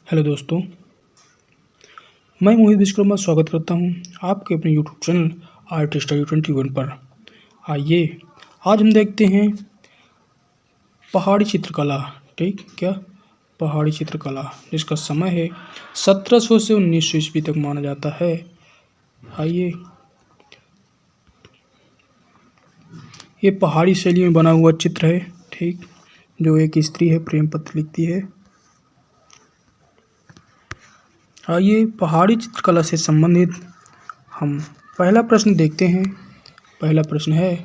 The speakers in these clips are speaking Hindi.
हेलो दोस्तों, मैं मोहित विश्वकर्मा स्वागत करता हूं आपके अपने यूट्यूब चैनल आर्ट स्टडी 21 पर। आइए आज हम देखते हैं पहाड़ी चित्रकला। ठीक क्या? पहाड़ी चित्रकला जिसका समय है 1700 से 1900 ईस्वी तक माना जाता है। आइए, ये पहाड़ी शैली में बना हुआ चित्र है। ठीक, जो एक स्त्री है प्रेम पत्र लिखती है। आइए पहाड़ी चित्रकला से संबंधित हम पहला प्रश्न देखते हैं। पहला प्रश्न है,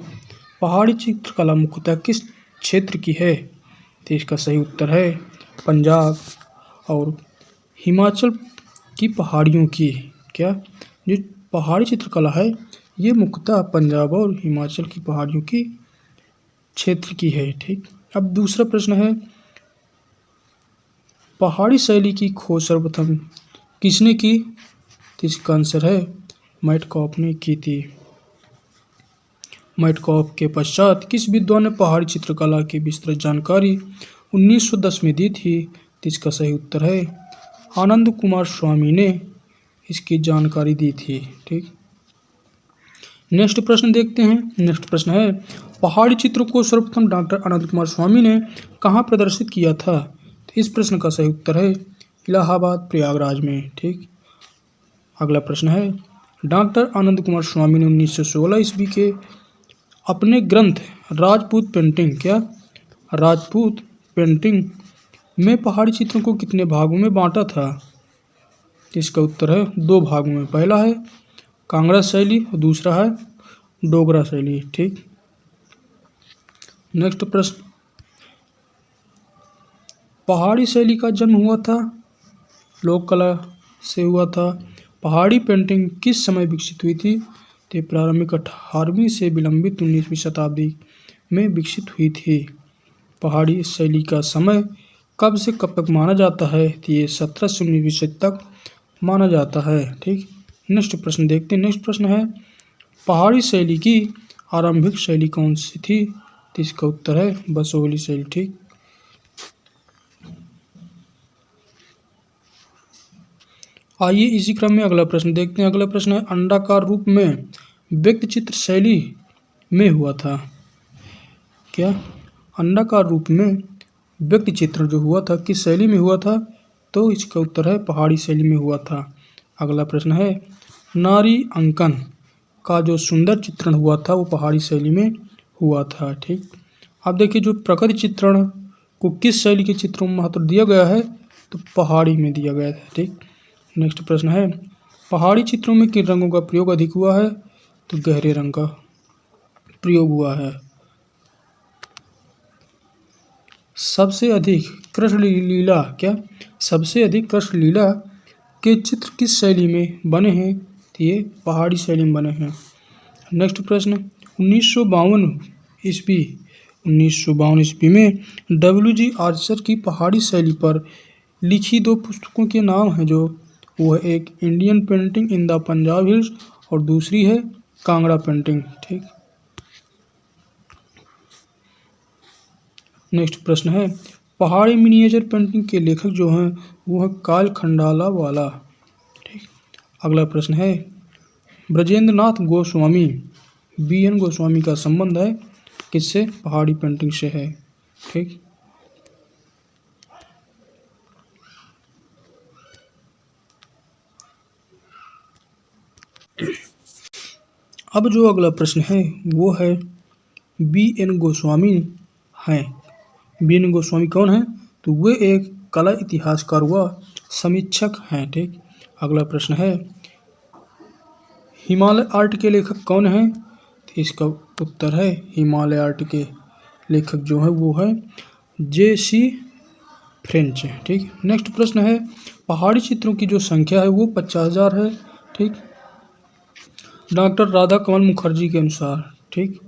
पहाड़ी चित्रकला मुख्यतः किस क्षेत्र की है? तो इसका सही उत्तर है पंजाब और हिमाचल की पहाड़ियों की। क्या? जो पहाड़ी चित्रकला है ये मुख्यतः पंजाब और हिमाचल की पहाड़ियों की क्षेत्र की है। ठीक, अब दूसरा प्रश्न है, पहाड़ी शैली की खोज सर्वप्रथम किसने की? तो इसका आंसर है मैटकॉफ ने की थी। मैटकॉफ के पश्चात किस विद्वान ने पहाड़ी चित्रकला की विस्तृत जानकारी 1910 में दी थी? तो इसका सही उत्तर है आनंद कुमार स्वामी ने इसकी जानकारी दी थी। ठीक, नेक्स्ट प्रश्न देखते हैं। नेक्स्ट प्रश्न है, पहाड़ी चित्र को सर्वप्रथम डॉक्टर आनंद कुमार स्वामी ने कहाँ प्रदर्शित किया था? तो इस प्रश्न का सही उत्तर है इलाहाबाद प्रयागराज में। ठीक, अगला प्रश्न है, डॉक्टर आनंद कुमार स्वामी ने 1916 ईस्वी के अपने ग्रंथ राजपूत पेंटिंग राजपूत पेंटिंग में पहाड़ी चित्रों को कितने भागों में बांटा था? इसका उत्तर है 2 भागों में। पहला है कांगड़ा शैली और दूसरा है डोगरा शैली। ठीक, नेक्स्ट प्रश्न, पहाड़ी शैली का जन्म हुआ था लोक कला से हुआ था। पहाड़ी पेंटिंग किस समय विकसित हुई थी? तो प्रारंभिक 18वीं से विलंबित 19वीं शताब्दी में विकसित हुई थी। पहाड़ी शैली का समय कब से कब तक माना जाता है? तो ये 17 से 19वीं सदी तक माना जाता है। ठीक, नेक्स्ट प्रश्न देखते हैं। नेक्स्ट प्रश्न है, पहाड़ी शैली की आरंभिक शैली कौन सी थी? तो इसका उत्तर है बसोहली शैली। ठीक, आइए इसी क्रम में अगला प्रश्न देखते हैं। अगला प्रश्न है, अंडाकार रूप में व्यक्ति चित्र शैली में हुआ था। क्या? अंडाकार रूप में व्यक्ति चित्र जो हुआ था किस शैली में हुआ था? तो इसका उत्तर है पहाड़ी शैली में हुआ था। अगला प्रश्न है, नारी अंकन का जो सुंदर चित्रण हुआ था वो पहाड़ी शैली में हुआ था। ठीक, अब देखिए जो प्रकृति चित्रण को किस शैली के चित्रों में महत्व दिया गया है? तो पहाड़ी में दिया गया है। ठीक, नेक्स्ट प्रश्न है, पहाड़ी चित्रों में किन रंगों का प्रयोग अधिक हुआ है? तो गहरे रंग का प्रयोग हुआ है। सबसे अधिक कृष्ण लीला सबसे अधिक कृष्ण लीला के चित्र किस शैली में बने हैं? तो ये पहाड़ी शैली में बने हैं। नेक्स्ट प्रश्न, 1952 ईस्वी में डब्ल्यू.जी. आर्चर की पहाड़ी शैली पर लिखी 2 पुस्तकों के नाम हैं जो वो है, एक Indian painting in the Punjab hills और दूसरी है कांगड़ा पेंटिंग। ठीक, नेक्स्ट प्रश्न है, पहाड़ी मिनिएचर पेंटिंग के लेखक जो हैं वो है काल खंडाला वाला। ठीक, अगला प्रश्न है, ब्रजेंद्र नाथ गोस्वामी BN गोस्वामी का संबंध है किससे? पहाड़ी पेंटिंग से है। ठीक, अब जो अगला प्रश्न है वो है BN गोस्वामी हैं। BN गोस्वामी कौन है? तो वे एक कला इतिहासकार व समीक्षक हैं। ठीक, अगला प्रश्न है, हिमालय आर्ट के लेखक कौन हैं? तो इसका उत्तर है हिमालय आर्ट के लेखक जो है वो है JC फ्रेंच। ठीक, नेक्स्ट प्रश्न है, पहाड़ी चित्रों की जो संख्या है वो 50,000 है। ठीक, डॉक्टर राधा कमल मुखर्जी के अनुसार। ठीक,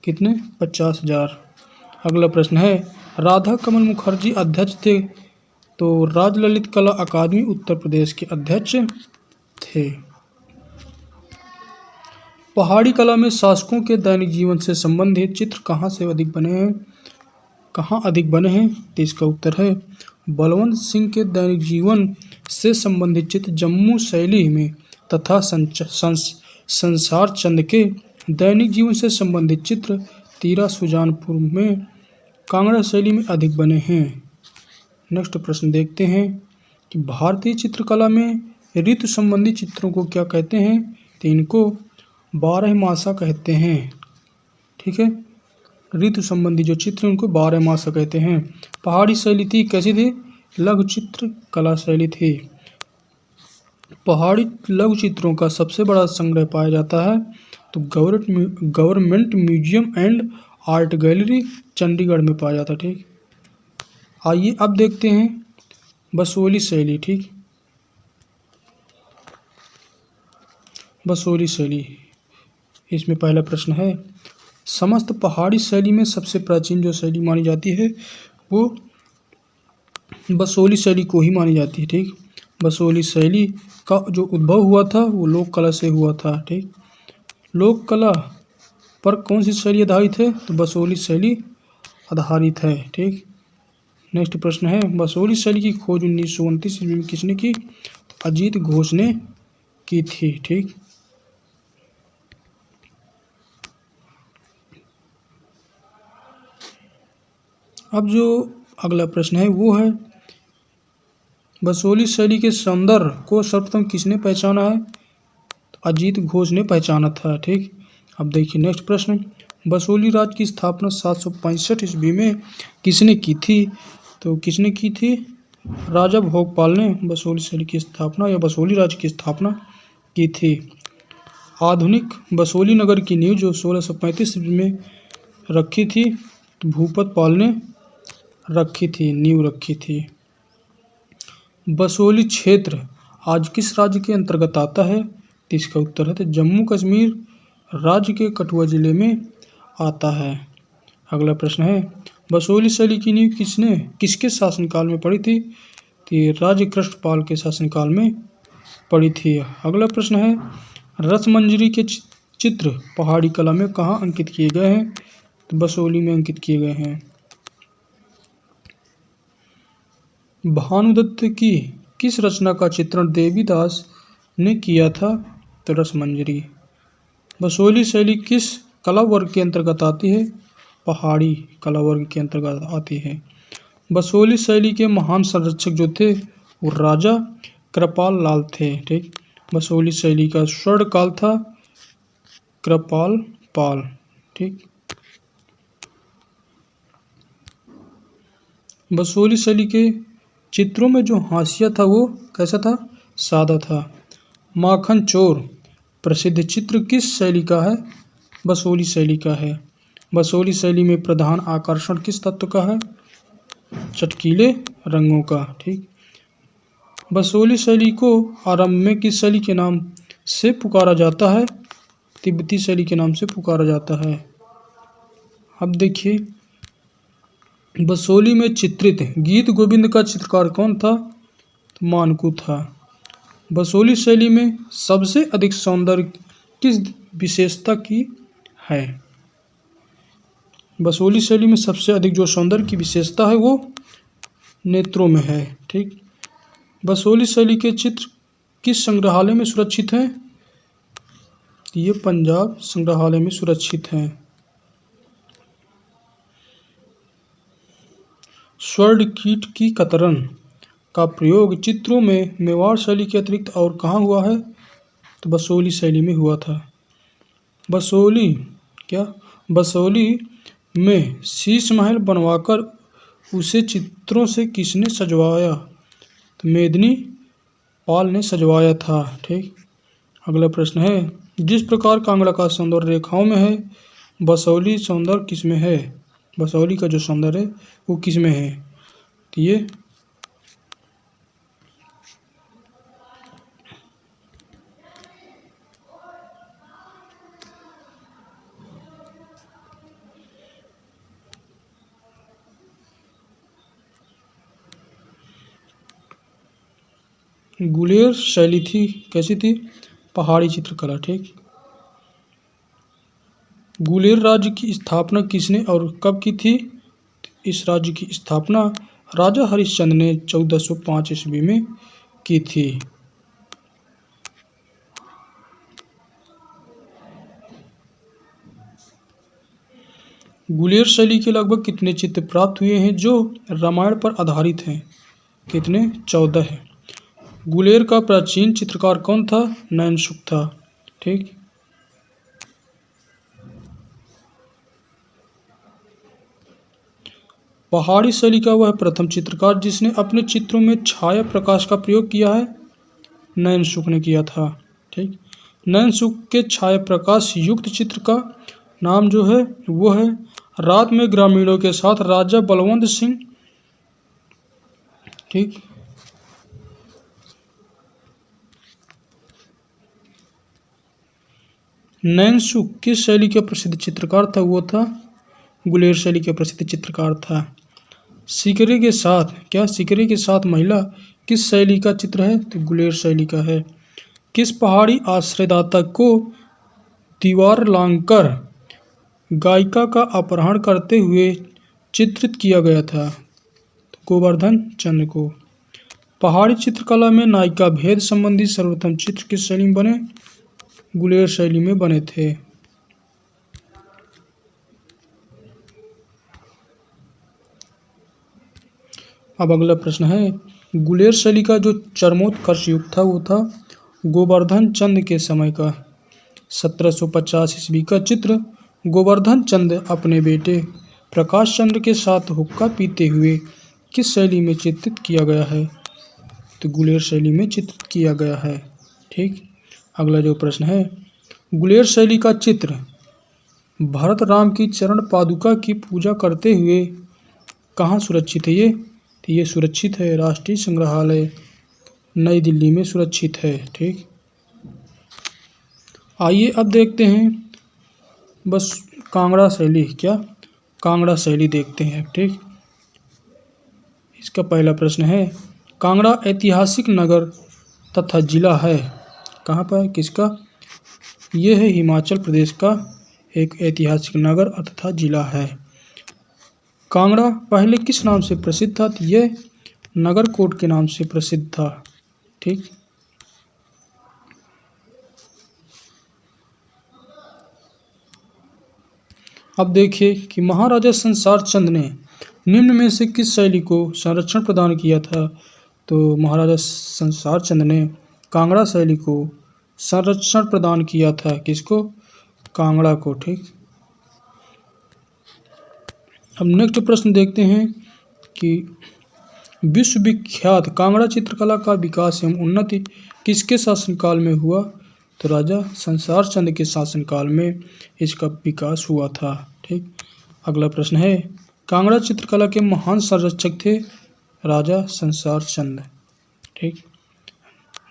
कितने? 50,000। अगला प्रश्न है, राधा कमल मुखर्जी अध्यक्ष थे तो राजललित कला अकादमी उत्तर प्रदेश के अध्यक्ष थे। पहाड़ी कला में शासकों के दैनिक जीवन से संबंधित चित्र कहाँ से अधिक बने हैं? कहाँ अधिक बने हैं? तो इसका उत्तर है बलवंत सिंह के दैनिक जीवन से संबंधित चित्र जम्मू शैली में तथा संसार चंद के दैनिक जीवन से संबंधित चित्र तीरा सुजानपुर में कांगड़ा शैली में अधिक बने हैं। नेक्स्ट प्रश्न देखते हैं कि भारतीय चित्रकला में ऋतु संबंधी चित्रों को क्या कहते हैं? तो इनको बारहमासा कहते हैं। ठीक है, ऋतु संबंधी जो चित्र उनको बारहमासा कहते हैं। पहाड़ी शैली थी, कैसी थी? लघु चित्र कला शैली थी। पहाड़ी लघु चित्रों का सबसे बड़ा संग्रह पाया जाता है तो government museum and art gallery Chandigarh में पाया जाता है। ठीक, आइए अब देखते हैं बसोली शैली। ठीक, बसोली शैली, इसमें पहला प्रश्न है समस्त पहाड़ी शैली में सबसे प्राचीन जो शैली मानी जाती है वो बसोली शैली को ही मानी जाती है। ठीक, बसोली शैली का जो उद्भव हुआ था वो लोक कला से हुआ था। ठीक, लोक कला पर कौन सी शैली आधारित है? तो बसोली शैली आधारित है। ठीक, नेक्स्ट प्रश्न है बसोली शैली की खोज 1929 ईस्वी में किसने की? तो अजीत घोष ने की थी। ठीक, अब जो अगला प्रश्न है वो है बसोली शैली के सौंदर्य को सर्वप्रथम किसने पहचाना है? तो अजीत घोष ने पहचाना था। ठीक, अब देखिए नेक्स्ट प्रश्न, बसोली राज्य की स्थापना 765 ईस्वी में किसने की थी? तो किसने की थी? राजा भोगपाल ने बसोली शैली की स्थापना या बसोली राज्य की स्थापना की थी। आधुनिक बसोली नगर की नींव जो 1635 ईस्वी में रखी थी तो भूपत पाल ने रखी थी, नींव रखी थी। बसोली क्षेत्र आज किस राज्य के अंतर्गत आता है? तो इसका उत्तर है तो जम्मू कश्मीर राज्य के कठुआ जिले में आता है। अगला प्रश्न है बसोली शैली की नींव किसके शासनकाल में पड़ी थी? तो ये राजा कृष्णपाल के शासनकाल में पड़ी थी। अगला प्रश्न है रसमंजरी के चित्र पहाड़ी कला में कहाँ अंकित किए गए हैं? तो बसोली में अंकित किए गए हैं। भानुदत्त की किस रचना का चित्रण देवीदास ने किया था? तो रसमंजरी। बसोली शैली किस कला वर्ग के अंतर्गत आती है? पहाड़ी कला वर्ग के अंतर्गत आती है। बसोली शैली के महान संरक्षक जो थे वो राजा कृपाल लाल थे। ठीक, बसोली शैली का स्वर्ण काल था कृपाल पाल। ठीक, बसोली शैली के चित्रों में जो हाशिया था वो कैसा था? सादा था। माखन चोर प्रसिद्ध चित्र किस शैली का है? बसोली शैली का है। बसोली शैली में प्रधान आकर्षण किस तत्व का है? चटकीले रंगों का। ठीक, बसोली शैली को आरंभ में किस शैली के नाम से पुकारा जाता है? तिब्बती शैली के नाम से पुकारा जाता है। अब देखिए बसोली में चित्रित गीत गोविंद का चित्रकार कौन था? तो मानकू था। बसोली शैली में सबसे अधिक सौंदर्य किस विशेषता की है? बसोली शैली में सबसे अधिक जो सौंदर्य की विशेषता है वो नेत्रों में है। ठीक, बसोली शैली के चित्र किस संग्रहालय में सुरक्षित हैं? ये पंजाब संग्रहालय में सुरक्षित हैं। स्वर्ण कीट की कतरन का प्रयोग चित्रों में मेवाड़ शैली के अतिरिक्त और कहाँ हुआ है? तो बसोली शैली में हुआ था। बसोली में शीश महल बनवाकर उसे चित्रों से किसने सजवाया? तो मेदिनी पाल ने सजवाया था। ठीक, अगला प्रश्न है जिस प्रकार कांगड़ा का सौंदर्य रेखाओं में है बसोली सौंदर्य किस में है? बसोली का जो सौंदर्य है वो किस में है? तो ये गुलेर शैली थी, कैसी थी? पहाड़ी चित्रकला। ठीक, गुलेर राज्य की स्थापना किसने और कब की थी? इस राज्य की स्थापना राजा हरिश्चंद्र ने 1405 ईस्वी में की थी। गुलेर शैली के लगभग कितने चित्र प्राप्त हुए हैं जो रामायण पर आधारित हैं? कितने? 14 है। गुलेर का प्राचीन चित्रकार कौन था? नैनसुख था। ठीक। पहाड़ी शैली का वह प्रथम चित्रकार जिसने अपने चित्रों में छाया प्रकाश का प्रयोग किया है? नैनसुख ने किया था। ठीक। नैनसुख के छाया प्रकाश युक्त चित्र का नाम जो है वो है रात में ग्रामीणों के साथ राजा बलवंत सिंह। ठीक। नैनसुख किस शैली के प्रसिद्ध चित्रकार था? वो था गुलेर शैली के प्रसिद्ध चित्रकार था। सिकरे के साथ, क्या सिकरे के साथ महिला किस शैली का चित्र है? तो गुलेर शैली का है। किस पहाड़ी आश्रयदाता को दीवार लांघकर गायिका का अपहरण करते हुए चित्रित किया गया था? तो गोवर्धन चंद्र को। पहाड़ी चित्रकला में नायिका भेद संबंधी सर्वप्रथम चित्र किस शैली में बने? गुलेर शैली में बने थे। अब अगला प्रश्न है, गुलेर शैली का जो चरमोत्कर्ष युग था वो था गोवर्धन चंद के समय का। 1750 ईस्वी का चित्र गोवर्धन चंद अपने बेटे प्रकाश चंद्र के साथ हुक्का पीते हुए किस शैली में चित्रित किया गया है? तो गुलेर शैली में चित्रित किया गया है। ठीक। अगला जो प्रश्न है, गुलेर शैली का चित्र भरत राम की चरण पादुका की पूजा करते हुए कहाँ सुरक्षित है? ये सुरक्षित है राष्ट्रीय संग्रहालय नई दिल्ली में सुरक्षित है। ठीक। आइए अब देखते हैं बस कांगड़ा शैली, क्या कांगड़ा शैली देखते हैं। ठीक। इसका पहला प्रश्न है, कांगड़ा ऐतिहासिक नगर तथा जिला है। कहाँ पर? किसका? ये है हिमाचल प्रदेश का एक ऐतिहासिक नगर तथा जिला है। कांगड़ा पहले किस नाम से प्रसिद्ध था? यह नगरकोट के नाम से प्रसिद्ध था। ठीक। अब देखिए कि महाराजा संसार चंद ने निम्न में से किस शैली को संरक्षण प्रदान किया था? तो महाराजा संसार चंद ने कांगड़ा शैली को संरक्षण प्रदान किया था। किसको? कांगड़ा को। ठीक। अब नेक्स्ट प्रश्न देखते हैं कि विश्वविख्यात कांगड़ा चित्रकला का विकास एवं उन्नति किसके शासनकाल में हुआ? तो राजा संसार चंद के शासनकाल में इसका विकास हुआ था। ठीक। अगला प्रश्न है, कांगड़ा चित्रकला के महान संरक्षक थे राजा संसार चंद। ठीक।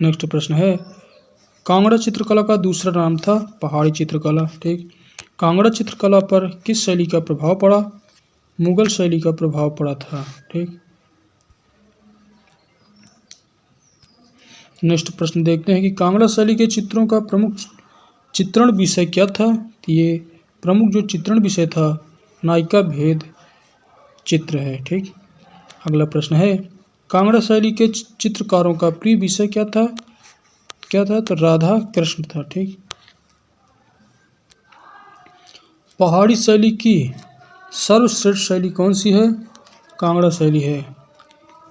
नेक्स्ट प्रश्न है, कांगड़ा चित्रकला का दूसरा नाम था पहाड़ी चित्रकला। ठीक। कांगड़ा चित्रकला पर किस शैली का प्रभाव पड़ा? मुगल शैली का प्रभाव पड़ा था। ठीक। नेक्स्ट प्रश्न देखते हैं कि कांगड़ा शैली के चित्रों का प्रमुख चित्रण विषय क्या था? तो ये प्रमुख जो चित्रण विषय था नायिका भेद चित्र है। ठीक। अगला प्रश्न है, कांगड़ा शैली के चित्रकारों का प्रिय विषय क्या था? तो राधा कृष्ण था। ठीक। पहाड़ी शैली की सर्वश्रेष्ठ शैली कौन सी है? कांगड़ा शैली है।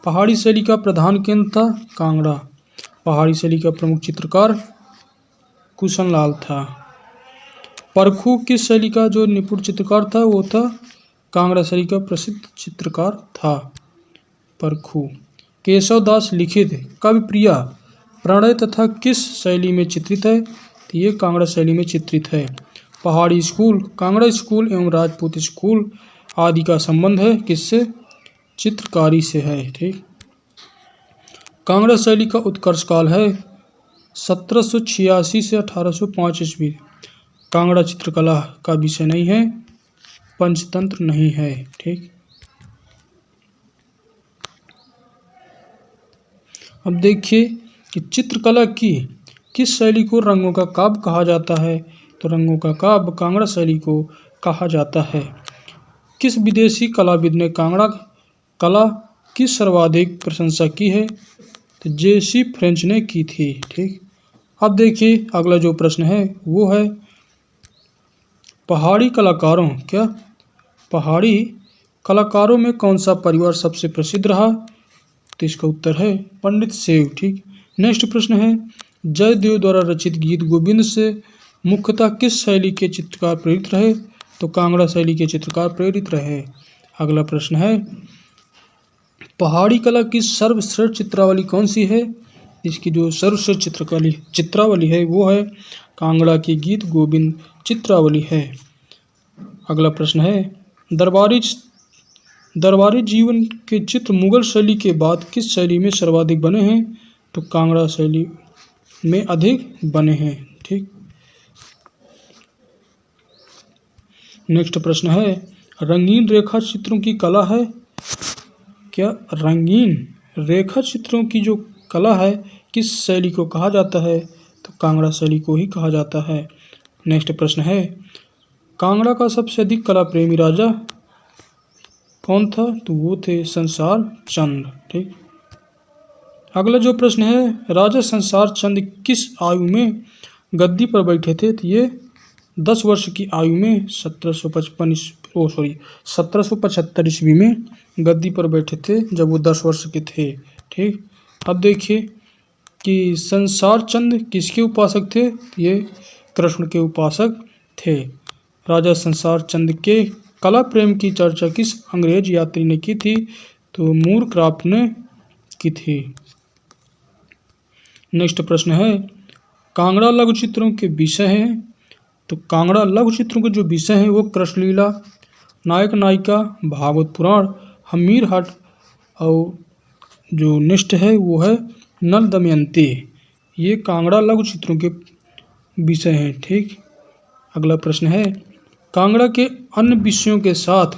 पहाड़ी शैली का प्रधान केंद्र था कांगड़ा। पहाड़ी शैली का प्रमुख चित्रकार कुशन लाल था। परखू किस शैली का जो निपुण चित्रकार था? वो था कांगड़ा शैली का प्रसिद्ध चित्रकार था परखू। केशव दास लिखित कविप्रिया प्रणय तथा किस शैली में चित्रित है? तो ये कांगड़ा शैली में चित्रित है। पहाड़ी स्कूल, कांगड़ा स्कूल एवं राजपूत स्कूल आदि का संबंध है किससे? चित्रकारी से है। ठीक। कांगड़ा शैली का उत्कर्ष काल है 1786 से 1805 ईस्वी। कांगड़ा चित्रकला का विषय नहीं है, पंचतंत्र नहीं है। ठीक। अब देखिए कि चित्रकला की किस शैली को रंगों का काव्य कहा जाता है? तो रंगों का काव्य कांगड़ा शैली को कहा जाता है। किस विदेशी कलाविद ने कांगड़ा कला की सर्वाधिक प्रशंसा की है? तो जेसी फ्रेंच ने की थी। ठीक, अब देखिए अगला जो प्रश्न है वो है पहाड़ी कलाकारों पहाड़ी कलाकारों में कौन सा परिवार सबसे प्रसिद्ध रहा? तो इसका उत्तर है पंडित सेव। ठीक, नेक्स्ट प्रश्न है जयदेव द्वारा रचित गीत गोविंद से मुख्यतः किस शैली के चित्रकार प्रेरित रहे? तो कांगड़ा शैली के चित्रकार प्रेरित रहे। अगला प्रश्न है पहाड़ी कला की सर्वश्रेष्ठ चित्रावली कौन सी है? इसकी जो सर्वश्रेष्ठ चित्रावली है वो है कांगड़ा की गीत गोविंद चित्रावली है। अगला प्रश्न है दरबारी जीवन के चित्र मुगल शैली के बाद किस शैली में सर्वाधिक बने हैं? तो कांगड़ा शैली में अधिक बने हैं। ठीक, नेक्स्ट प्रश्न है रंगीन रेखा चित्रों की कला है रंगीन रेखा चित्रों की जो कला है किस शैली को कहा जाता है? तो कांगड़ा शैली को ही कहा जाता है। नेक्स्ट प्रश्न है कांगड़ा का सबसे अधिक कला प्रेमी राजा कौन था? तो वो थे संसार चंद। ठीक, अगला जो प्रश्न है राजा संसार चंद किस आयु में गद्दी पर बैठे थे? तो ये 10 वर्ष की आयु में 1775 ईस्वी में गद्दी पर बैठे थे जब वो 10 वर्ष के थे। ठीक, अब देखिए कि संसार चंद किसके उपासक थे? ये कृष्ण के उपासक थे। राजा संसार चंद के कला प्रेम की चर्चा किस अंग्रेज यात्री ने की थी? तो मूरक्राफ्ट ने की थी। नेक्स्ट प्रश्न है कांगड़ा लघु चित्रों के विषय हैं। तो कांगड़ा लघु चित्रों के जो विषय हैं वो कृष्णलीला, नायक नायिका, भागवत पुराण, हमीर हाट और जो नेक्स्ट है वो है नल दमयंती। ये कांगड़ा लघु चित्रों के विषय हैं। ठीक, अगला प्रश्न है कांगड़ा के अन्य विषयों के साथ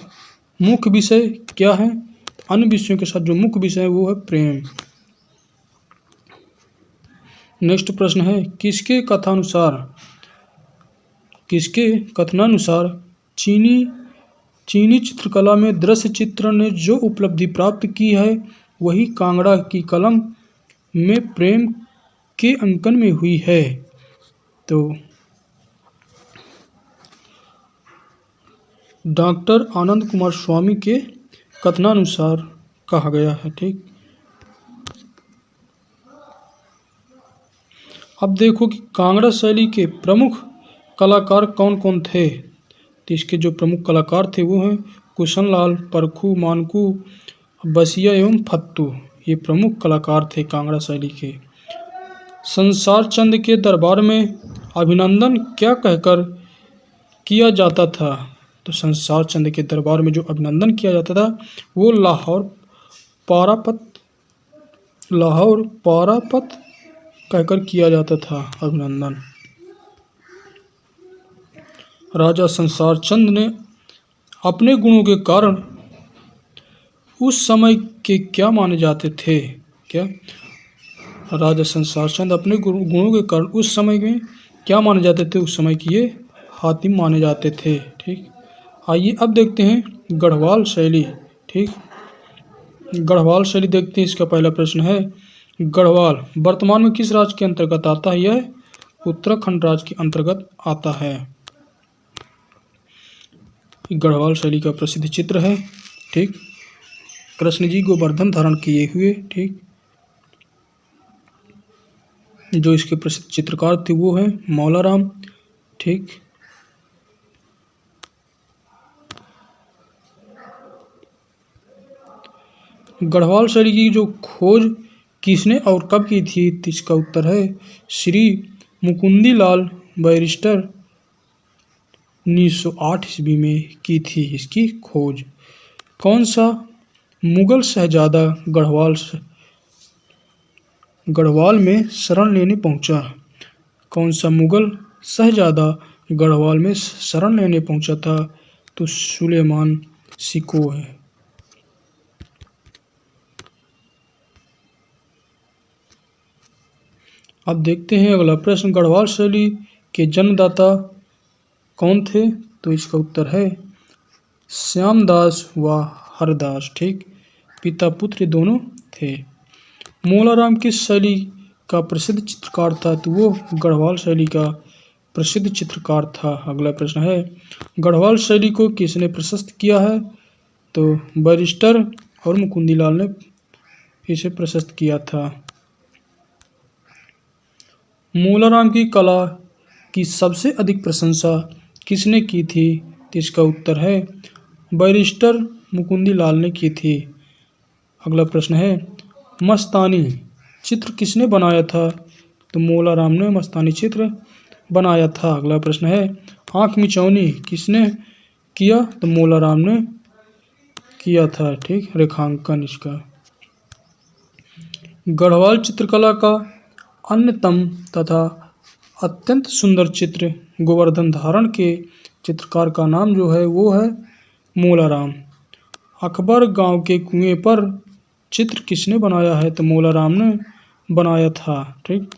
मुख्य विषय क्या है? अन्य विषयों के साथ जो मुख्य विषय है वो है प्रेम। नेक्स्ट प्रश्न है किसके कथनानुसार चीनी चित्रकला में दृश्य चित्रण ने जो उपलब्धि प्राप्त की है वही कांगड़ा की कलम में प्रेम के अंकन में हुई है? तो डॉक्टर आनंद कुमार स्वामी के कथनानुसार कहा गया है। ठीक, अब देखो कि कांगड़ा शैली के प्रमुख कलाकार कौन कौन थे? तो इसके जो प्रमुख कलाकार थे वो हैं कुशन लाल, परखू, मानकू, बसिया एवं फत्तू। ये प्रमुख कलाकार थे कांगड़ा शैली के। संसार चंद के दरबार में अभिनंदन क्या कहकर किया जाता था? तो संसार चंद के दरबार में जो अभिनंदन किया जाता था वो लाहौर पारापत कहकर किया जाता था अभिनंदन। राजा संसार चंद ने अपने गुणों के कारण उस समय के क्या माने जाते थे? राजा संसार चंद अपने गुणों के कारण उस समय में क्या माने जाते थे? उस समय की ये हातिम माने जाते थे। ठीक, आइए अब देखते हैं गढ़वाल शैली। ठीक, गढ़वाल शैली देखते हैं। इसका पहला प्रश्न है गढ़वाल वर्तमान में किस राज्य के अंतर्गत आता है? यह उत्तराखंड राज्य के अंतर्गत आता है। गढ़वाल शैली का प्रसिद्ध चित्र है। ठीक, कृष्ण जी गोवर्धन धारण किए हुए। ठीक, जो इसके प्रसिद्ध चित्रकार थे वो है मौलाराम। ठीक, गढ़वाल शैली की जो खोज किसने और कब की थी? तो इसका उत्तर है श्री मुकुंदी लाल बैरिस्टर 1908 ईस्वी में की थी इसकी खोज। कौन सा मुगल शहजादा गढ़वाल में शरण लेने पहुंचा? कौन सा मुगल शहजादा गढ़वाल में शरण लेने पहुंचा था? तो सुलेमान सिको है। अब देखते हैं अगला प्रश्न गढ़वाल शैली के जन्मदाता कौन थे? तो इसका उत्तर है श्यामदास व हरदास, ठीक, पिता पुत्र दोनों थे। मौलाराम किस शैली का प्रसिद्ध चित्रकार था? तो वो गढ़वाल शैली का प्रसिद्ध चित्रकार था। अगला प्रश्न है, गढ़वाल शैली को किसने प्रशस्त किया है? तो बैरिस्टर और मुकुंदीलाल ने इसे प्रशस्त किया था। मौलाराम की कला की सबसे अधिक प्रशंसा किसने की थी? तो इसका उत्तर है बैरिस्टर मुकुंदीलाल ने की थी। अगला प्रश्न है, मस्तानी चित्र किसने बनाया था? तो मौलाराम ने मस्तानी चित्र बनाया था। अगला प्रश्न है, आँख मिचौनी किसने किया? तो मौलाराम ने किया था, ठीक, रेखांकन इसका। गढ़वाल चित्रकला का अन्यतम तथा अत्यंत सुंदर चित्र गोवर्धन धारण के चित्रकार का नाम जो है वो है मौलाराम। अकबर गांव के कुएं पर चित्र किसने बनाया है? तो मौलाराम ने बनाया था, ठीक।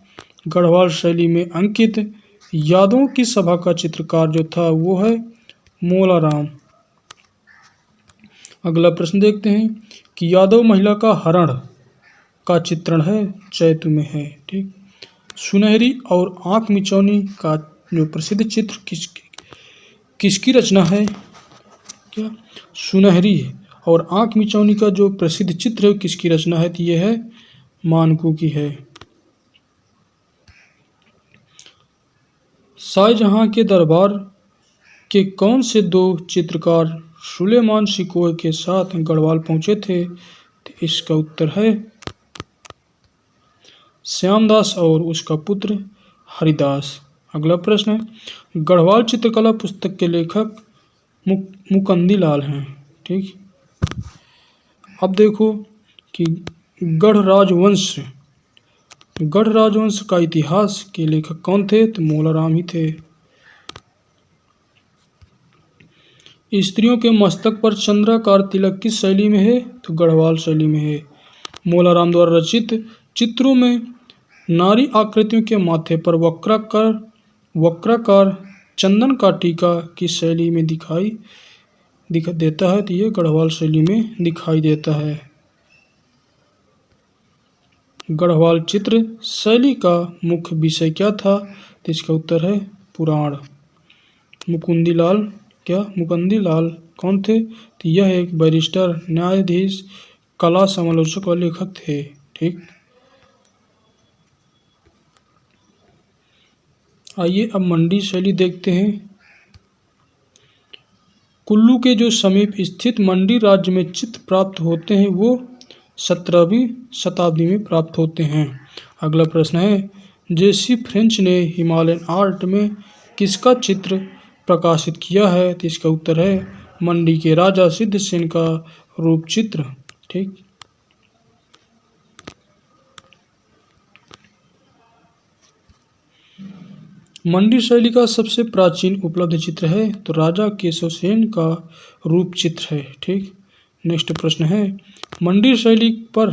गढ़वाल शैली में अंकित यादवों की सभा का चित्रकार जो था वो है मौलाराम। अगला प्रश्न देखते हैं कि यादव महिला का हरण का चित्रण है चैतु में है, ठीक। सुनहरी और आँख मिचौनी का जो प्रसिद्ध चित्र किसकी रचना है? क्या सुनहरी और आँख मिचौनी का जो प्रसिद्ध चित्र है किसकी रचना है? तो यह है मानकू की है। शाहजहां के दरबार के कौन से दो चित्रकार सुलेमान सिकोह के साथ गढ़वाल पहुंचे थे? तो इसका उत्तर है श्यामदास और उसका पुत्र हरिदास। अगला प्रश्न है, गढ़वाल चित्रकला पुस्तक के लेखक मुकुंदीलाल हैं, ठीक। अब देखो कि गढ़ राजवंश का इतिहास के लेखक कौन थे? तो मौलाराम ही थे। स्त्रियों के मस्तक पर चंद्राकार तिलक किस शैली में है? तो गढ़वाल शैली में है। मौलाराम द्वारा रचित चित्रों में नारी आकृतियों के माथे पर वक्राकार चंदन का टीका किस शैली में दिखाई देता है? तो ये गढ़वाल शैली में दिखाई देता है। गढ़वाल चित्र शैली का मुख्य विषय क्या था? तो इसका उत्तर है पुराण। मुकुंदीलाल कौन थे? तो यह एक बैरिस्टर, न्यायाधीश, कला समालोचक और लेखक थे, ठीक। आइए अब मंडी शैली देखते हैं। कुल्लू के जो समीप स्थित मंडी राज्य में चित्र प्राप्त होते हैं वो 17वीं शताब्दी में प्राप्त होते हैं। अगला प्रश्न है, जेसी फ्रेंच ने हिमालयन आर्ट में किसका चित्र प्रकाशित किया है? तो इसका उत्तर है मंडी के राजा सिद्धसेन का रूप चित्र, ठीक। मंडी शैली का सबसे प्राचीन उपलब्ध चित्र है तो राजा केशवसेन का रूप चित्र है, ठीक। नेक्स्ट प्रश्न है, मंडी शैली पर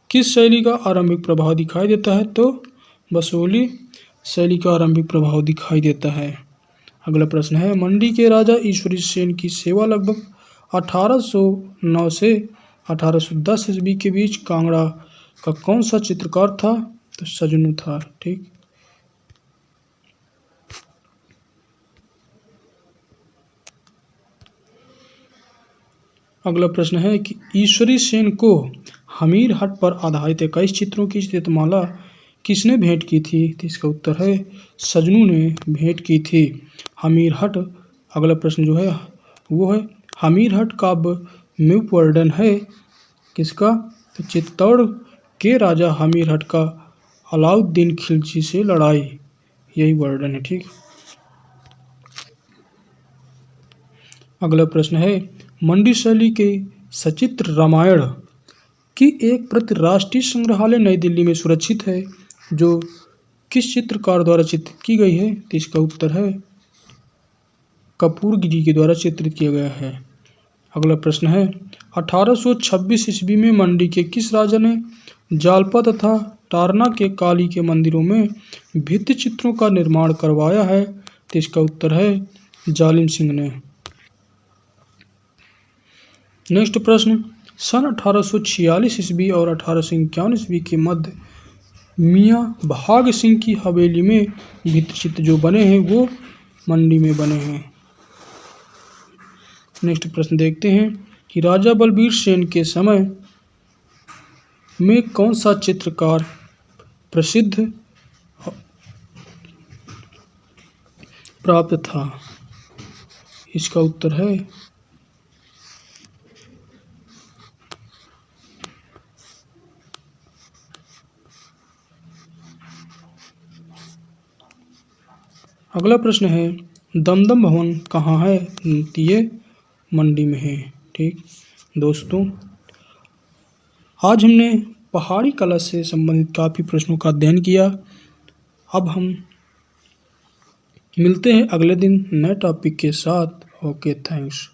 किस शैली का आरंभिक प्रभाव दिखाई देता है? तो बसोली शैली का आरंभिक प्रभाव दिखाई देता है। अगला प्रश्न है, मंडी के राजा ईश्वरी सेन की सेवा लगभग 1809 से 1810 ईस्वी के बीच कांगड़ा का कौन सा चित्रकार था? तो सजनू था, ठीक। अगला प्रश्न है कि ईश्वरी सेन को हमीर हट पर आधारित 21 चित्रों की चित्रमाला किसने भेंट की थी? तो इसका उत्तर है सजनू ने भेंट की थी। हमीर हट, अगला प्रश्न जो है वो है हमीर हट काव्य में वर्णन है किसका? तो चित्तौड़ के राजा हमीर हट का अलाउद्दीन खिलजी से लड़ाई, यही वर्णन है, ठीक। अगला प्रश्न है, मंडी शैली के सचित्र रामायण की एक प्रति राष्ट्रीय संग्रहालय नई दिल्ली में सुरक्षित है जो किस चित्रकार द्वारा चित्रित की गई है? तो इसका उत्तर है कपूरगिरी के द्वारा चित्रित किया गया है। अगला प्रश्न है, 1826 ईस्वी में मंडी के किस राजा ने जालपा तथा टारना के काली के मंदिरों में भित्ति चित्रों का निर्माण करवाया है? तो इसका उत्तर है जालिम सिंह ने। नेक्स्ट प्रश्न, सन 1846 ईस्वी और 1851 ईस्वी के मध्य मियाँ भाग सिंह की हवेली में भित्तिचित्र जो बने हैं वो मंडी में बने हैं। नेक्स्ट प्रश्न देखते हैं कि राजा बलबीर सेन के समय में कौन सा चित्रकार प्रसिद्ध प्राप्त था? इसका उत्तर है अगला प्रश्न है, दमदम भवन कहाँ है? ये मंडी में है। ठीक दोस्तों, आज हमने पहाड़ी कला से संबंधित काफ़ी प्रश्नों का अध्ययन किया। अब हम मिलते हैं अगले दिन नए टॉपिक के साथ। Okay, thanks.